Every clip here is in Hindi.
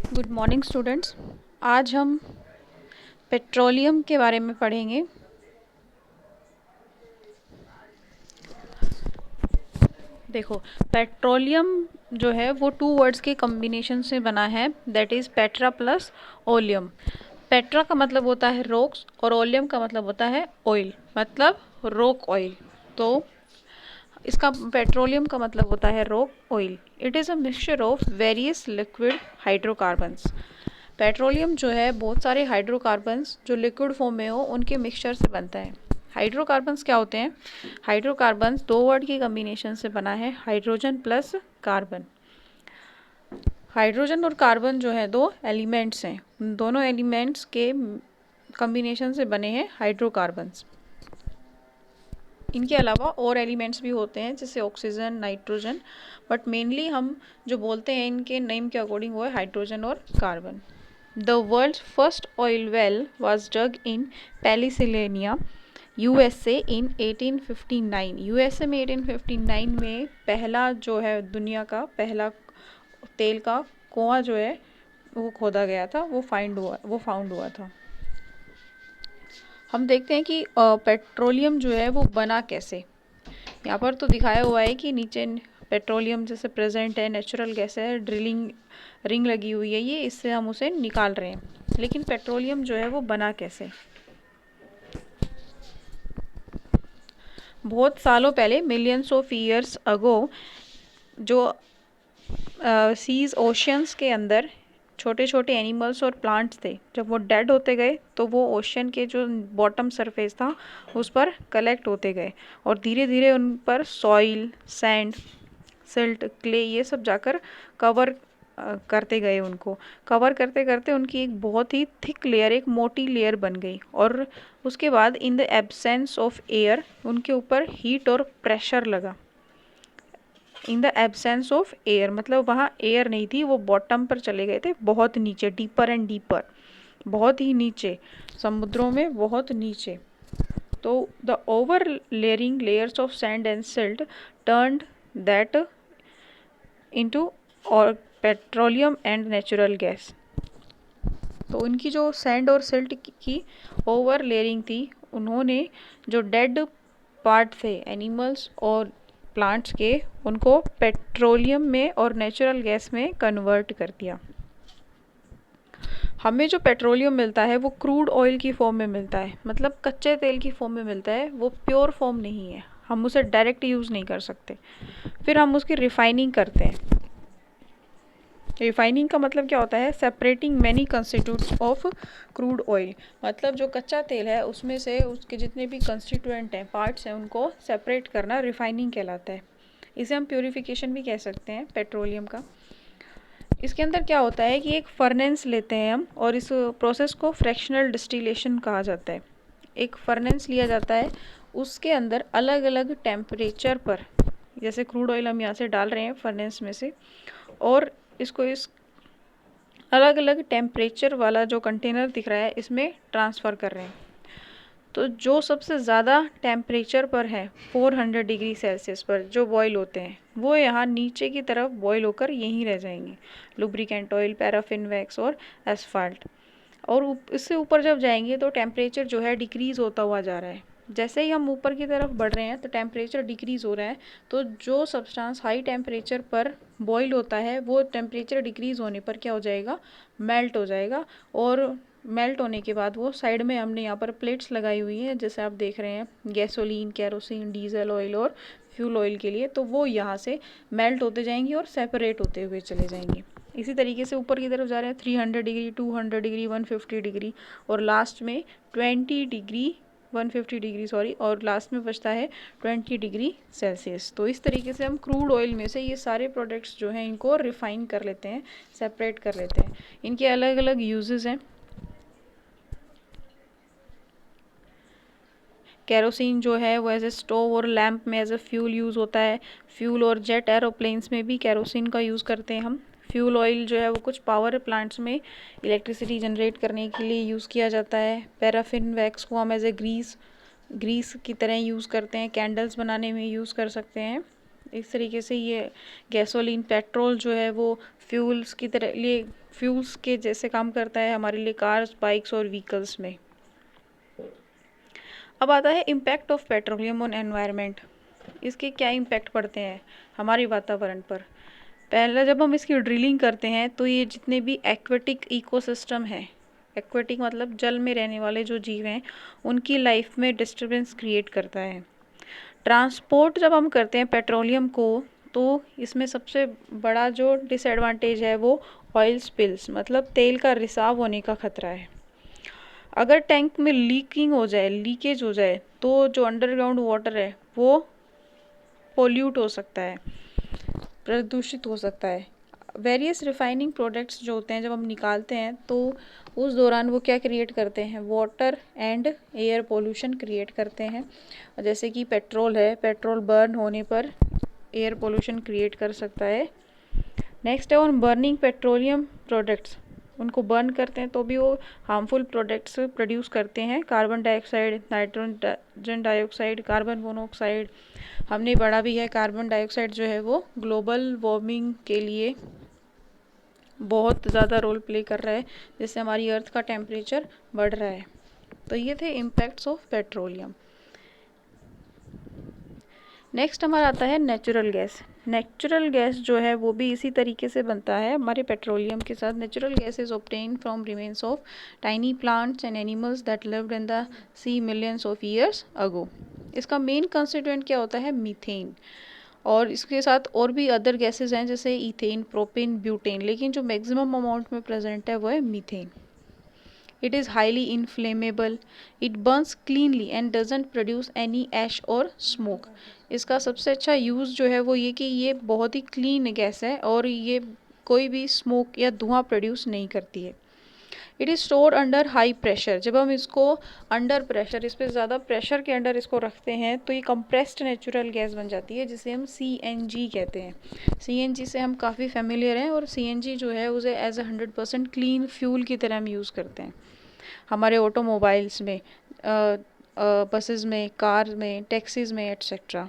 Good morning students. आज हम पेट्रोलियम के बारे में पढ़ेंगे। देखो, पेट्रोलियम जो है वो टू वर्ड्स के कॉम्बिनेशन से बना है, that is Petra plus oleum. Petra का मतलब होता है रोक्स और ओलियम का मतलब होता है ऑयल, मतलब रोक ऑयल। तो इसका पेट्रोलियम का मतलब होता है रोक oil. It is a mixture of various liquid hydrocarbons. Petroleum जो है बहुत सारे हाइड्रोकार्बन्स जो लिक्विड फॉर्म में हो उनके मिक्सचर से बनता है। हाइड्रोकार्बन्स क्या होते हैं? हाइड्रोकार्बन्स दो वर्ड की कम्बिनेशन से बना है, हाइड्रोजन प्लस कार्बन। हाइड्रोजन और कार्बन जो है दो एलिमेंट्स हैं, उन दोनों एलिमेंट्स के कम्बिनेशन से बने हैं हाइड्रोकार्बन्स। इनके अलावा और एलिमेंट्स भी होते हैं जैसे ऑक्सीजन, नाइट्रोजन, बट मेनली हम जो बोलते हैं इनके नेम के अकॉर्डिंग वो है हाइड्रोजन और carbon. The world's first oil well was dug in Pennsylvania, USA in 1859। USA में 1859 में पहला जो है दुनिया का पहला तेल का कुआं जो है वो खोदा गया था, वो फाउंड हुआ था। हम देखते हैं कि पेट्रोलियम जो है वो बना कैसे। यहाँ पर तो दिखाया हुआ है कि नीचे पेट्रोलियम जैसे प्रेजेंट है, नेचुरल गैस है, ड्रिलिंग रिंग लगी हुई है, ये इससे हम उसे निकाल रहे हैं। लेकिन पेट्रोलियम जो है वो बना कैसे? बहुत सालों पहले, मिलियंस ऑफ ईयर्स अगो, जो सीज ओशियंस के अंदर छोटे छोटे एनिमल्स और प्लांट्स थे, जब वो डेड होते गए तो वो ओशन के जो बॉटम सरफेस था उस पर कलेक्ट होते गए और धीरे धीरे उन पर सॉइल, सैंड, सिल्ट, क्ले ये सब जाकर कवर करते गए। उनको कवर करते करते उनकी एक बहुत ही थिक लेयर, एक मोटी लेयर बन गई और उसके बाद in the absence of air उनके ऊपर हीट और प्रेशर लगा। In the absence of air मतलब वहाँ एयर नहीं थी, वो बॉटम पर चले गए थे, बहुत नीचे, डीपर एंड डीपर, बहुत ही नीचे, समुद्रों में बहुत नीचे। तो the over layering layers of sand and silt turned that into और पेट्रोलियम एंड नेचुरल गैस। तो उनकी जो सैंड और सिल्ट की ओवर लेयरिंग थी, उन्होंने जो डेड पार्ट थे एनिमल्स और प्लांट्स के, उनको पेट्रोलियम में और नेचुरल गैस में कन्वर्ट कर दिया। हमें जो पेट्रोलियम मिलता है वो क्रूड ऑयल की फॉर्म में मिलता है, मतलब कच्चे तेल की फॉर्म में मिलता है, वो प्योर फॉर्म नहीं है, हम उसे डायरेक्ट यूज़ नहीं कर सकते। फिर हम उसकी रिफाइनिंग करते हैं। रिफाइनिंग का मतलब क्या होता है? Separating many constitutes of crude oil, मतलब जो कच्चा तेल है उसमें से उसके जितने भी कंस्टिट्यूएंट हैं, पार्ट्स हैं, उनको सेपरेट करना रिफाइनिंग कहलाता है। इसे हम प्योरीफिकेशन भी कह सकते हैं पेट्रोलियम का। इसके अंदर क्या होता है कि एक फर्नेंस लेते हैं हम और इस प्रोसेस को फ्रैक्शनल डिस्टिलेशन कहा जाता है। एक फर्नेंस लिया जाता है, उसके अंदर अलग अलग टेम्परेचर पर, जैसे क्रूड ऑयल हम यहाँ से डाल रहे हैं फर्नेंस में से, और इसको इस अलग अलग टेम्परेचर वाला जो कंटेनर दिख रहा है इसमें ट्रांसफ़र कर रहे हैं। तो जो सबसे ज़्यादा टेम्परेचर पर है 400 डिग्री सेल्सियस पर जो बॉयल होते हैं, वो यहाँ नीचे की तरफ बॉयल होकर यहीं रह जाएंगे, लुब्रिकेंट ऑयल, पैराफिन वैक्स और एसफाल्ट। और इससे ऊपर जब जाएंगे तो टेम्परेचर जो है डिक्रीज़ होता हुआ जा रहा है। जैसे ही हम ऊपर की तरफ बढ़ रहे हैं तो टेम्परेचर डिक्रीज़ हो रहा है, तो जो सब्सटेंस हाई टेम्परेचर पर बॉईल होता है वो टेम्परेचर डिक्रीज़ होने पर क्या हो जाएगा? मेल्ट हो जाएगा। और मेल्ट होने के बाद वो साइड में हमने यहाँ पर प्लेट्स लगाई हुई हैं, जैसे आप देख रहे हैं, गैसोलीन, केरोसिन, डीजल ऑयल और फ्यूल ऑयल के लिए, तो वो यहाँ से मेल्ट होते जाएंगी और सेपरेट होते हुए चले जाएंगे। इसी तरीके से ऊपर की तरफ जा रहे हैं 300 डिग्री, 200 डिग्री, 150 डिग्री, और लास्ट में 20 डिग्री, 150 डिग्री सॉरी, और लास्ट में बचता है 20 डिग्री सेल्सियस। तो इस तरीके से हम क्रूड ऑयल में से ये सारे प्रोडक्ट्स जो हैं इनको रिफाइन कर लेते हैं, सेपरेट कर लेते हैं। इनके अलग अलग यूजेस हैं। केरोसिन जो है वो एज ए स्टोव और लैंप में एज ए फ्यूल यूज़ होता है। फ्यूल और जेट एरोप्लेन्स में भी केरोसिन का यूज़ करते हैं हम। फ्यूल ऑयल जो है वो कुछ पावर प्लांट्स में इलेक्ट्रिसिटी जनरेट करने के लिए यूज़ किया जाता है। पैराफिन वैक्स को हम एज ए ग्रीस की तरह यूज़ करते हैं, कैंडल्स बनाने में यूज़ कर सकते हैं। इस तरीके से ये गैसोलीन, पेट्रोल जो है वो फ्यूल्स की तरह लिए फ्यूल्स के जैसे काम करता है हमारे लिए कार्स, बाइक्स और व्हीकल्स में। अब आता है impact of petroleum on environment. इसके क्या इम्पैक्ट पड़ते हैं हमारे वातावरण पर। पहला, जब हम इसकी ड्रिलिंग करते हैं तो ये जितने भी एक्वेटिक इकोसिस्टम है, एक्वेटिक मतलब जल में रहने वाले जो जीव हैं, उनकी लाइफ में डिस्टरबेंस क्रिएट करता है। ट्रांसपोर्ट जब हम करते हैं पेट्रोलियम को, तो इसमें सबसे बड़ा जो डिसएडवांटेज है वो ऑयल स्पिल्स मतलब तेल का रिसाव होने का खतरा है। अगर टैंक में लीकेज हो जाए तो जो अंडरग्राउंड वाटर है वो पोल्यूट हो सकता है, प्रदूषित हो सकता है। वेरियस रिफाइनिंग प्रोडक्ट्स जो होते हैं जब हम निकालते हैं तो उस दौरान वो क्या क्रिएट करते हैं, water and air pollution create करते हैं। जैसे कि पेट्रोल है, पेट्रोल बर्न होने पर एयर पोल्यूशन क्रिएट कर सकता है। नेक्स्ट है ऑन बर्निंग पेट्रोलियम प्रोडक्ट्स। उनको बर्न करते हैं तो भी वो हार्मफुल प्रोडक्ट्स प्रोड्यूस करते हैं, carbon dioxide, nitrogen dioxide, carbon monoxide. हमने पढ़ा भी है कार्बन डाइऑक्साइड जो है वो ग्लोबल वार्मिंग के लिए बहुत ज़्यादा रोल प्ले कर रहा है, जिससे हमारी अर्थ का टेम्परेचर बढ़ रहा है। तो ये थे इम्पैक्ट्स ऑफ पेट्रोलियम। नेक्स्ट हमारा आता है नेचुरल गैस। नेचुरल गैस जो है वो भी इसी तरीके से बनता है हमारे पेट्रोलियम के साथ। Natural gas is obtain from remains of tiny plants and animals that lived in the sea millions of years ago. इसका मेन कंस्टिट्यूएंट क्या होता है, मीथेन। और इसके साथ और भी अदर गैसेज हैं जैसे इथेन, प्रोपेन, ब्यूटेन, लेकिन जो मैक्सिमम अमाउंट में प्रेजेंट है वो है methane. It is highly inflammable. It burns cleanly and doesn't produce any ash or smoke. इसका सबसे अच्छा यूज़ जो है वो ये कि ये बहुत ही क्लीन गैस है और ये कोई भी स्मोक या धुआं प्रोड्यूस नहीं करती है। It is stored under high pressure. जब हम इसको अंडर प्रेशर, इस पर ज़्यादा प्रेशर के अंडर इसको रखते हैं तो ये कंप्रेस्ड नेचुरल गैस बन जाती है, जिसे हम CNG कहते हैं। CNG से हम काफ़ी फेमिलियर हैं और CNG जो है उसे एज 100% क्लीन फ्यूल की तरह हम यूज़ करते हैं हमारे ऑटोमोबाइल्स में, बसेस में, कार में, टैक्सीज में etcetera.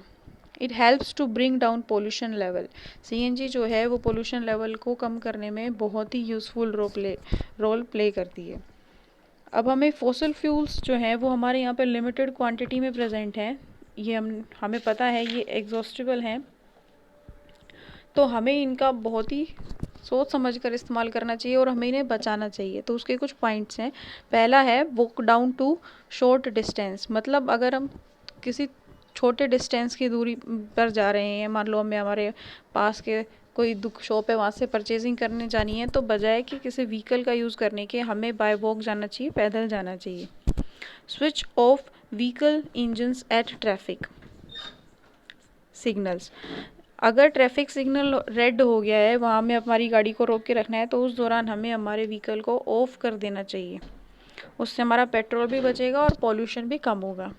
It helps to bring down pollution level. CNG जो है वो पोल्यूशन लेवल को कम करने में बहुत ही यूज़फुल रोल प्ले करती है। अब हमें फॉसिल फ्यूल्स जो हैं वो हमारे यहाँ पे लिमिटेड क्वांटिटी में प्रेजेंट हैं। ये हमें पता है ये एग्जॉस्टिबल हैं, तो हमें इनका बहुत ही सोच समझ कर इस्तेमाल करना चाहिए और हमें इन्हें बचाना चाहिए। तो उसके कुछ पॉइंट्स हैं। पहला है walk down to short distance. मतलब अगर हम किसी छोटे डिस्टेंस की दूरी पर जा रहे हैं, मान लो हमें हमारे पास के कोई शॉप है वहाँ से परचेजिंग करने जानी है, तो बजाय कि किसी व्हीकल का यूज़ करने के हमें बाय वॉक जाना चाहिए, पैदल जाना चाहिए। Switch off vehicle engines at traffic signals. अगर ट्रैफिक सिग्नल रेड हो गया है, वहाँ हमें हमारी गाड़ी को रोक के रखना है, तो उस दौरान हमें हमारे व्हीकल को ऑफ कर देना चाहिए। उससे हमारा पेट्रोल भी बचेगा और पॉल्यूशन भी कम होगा।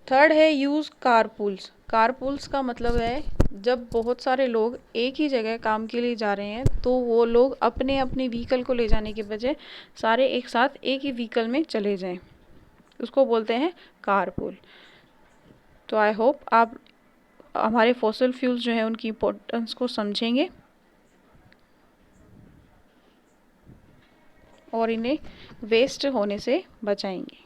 थर्ड है यूज़ कारपूल्स। कारपूल्स का मतलब है जब बहुत सारे लोग एक ही जगह काम के लिए जा रहे हैं तो वो लोग अपने अपने व्हीकल को ले जाने के बजाय सारे एक साथ एक ही व्हीकल में चले जाएं, उसको बोलते हैं कारपूल। तो आई होप आप हमारे फॉसिल फ्यूल्स जो हैं उनकी इम्पोर्टेंस को समझेंगे और इन्हें वेस्ट होने से बचाएंगे।